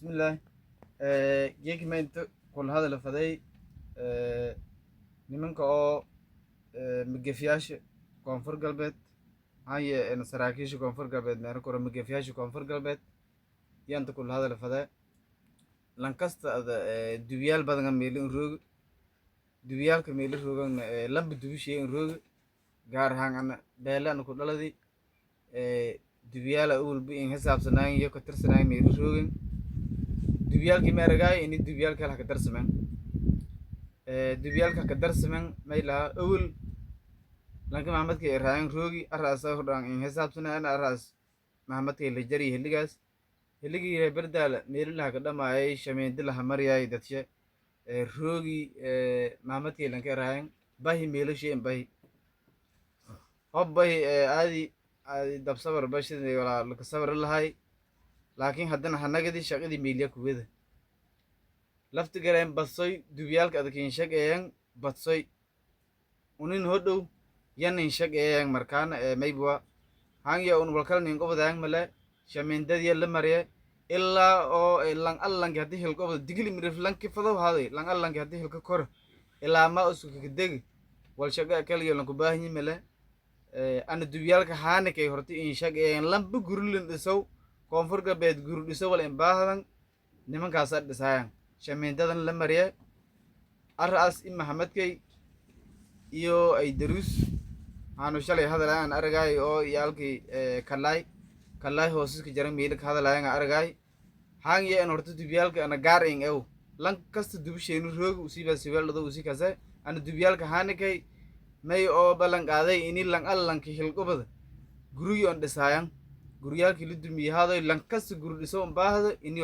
بسم الله. جيك ما انت كل هذا اللي فدي nimanka oo magafiyaasha koonfur galbeed haya saraakiisha koonfur galbeed meero koro magafiyaasha koonfur galbeed yanta kula hadal fadee lankasta ada dubiyaal badan meelin roog dubiyaalka meelin roogan lamba dubishay roog gaar ahaan ana beelan ku dhaladii dubiyaala ulba in xisaabsanaan iyo ka tirsanaan meelin roogin dubiyaalkii meeragaay in dubiyaalka la ka darsamaan dubiyaalka ka darsamaan maylaha awal lanka maxamedka iraayan roogi araasa hordhaan in xisaabsanaan araas maxamedka la jari heligaas heligii berdaala meelilaha ka dhamaayay shameenti laha maryaay dadshe roogi maxamedka lanka iraayan bahi meelasheen bahi hobbahi aadi dabsabar bashidii walaa laka sabar lahay laakiin haddana hanagadi shaqadii meeliya kuwada lafti galeen badsoy dubiyaalka adkiin shaqeeyaan badsoy unin hodhow yanin shaqeeyaan markaana maybwa hangya un walkal nin qobadaang male shameendadiya la marye ilaa oo lang allanki haddii hilqobada digili mirif lanki fadow haaday lang allanki haddii hilka kor ilaa ma usuka kadegi wal shaqa kaliyo lanku baahanyi male ana dubiyaalka haanikay horta in shaqeeyaan lamba gurulin dhisow koonfur galbeed guri dhiso wal in baahadan nimankaasa dhisaayan shameendadan la marye araas in maxamedkay iyo ay daruus aanu shalay hadalayan aragaay oo iyaalkii kalaay hoosiska jaran meelika hadalayan aragaay hangya in horta dubiyaalka ana gaar in ew lan kasta dubisheenu roog usiibaa siweeldhado usi kase ana dubiyaalka haanikay may oo ballan qaaday ini lang allanki hilqobada guriyoon dhisaayan guryaalkii la dumiyahaadoy lan kasta guri dhiso un baahdo ini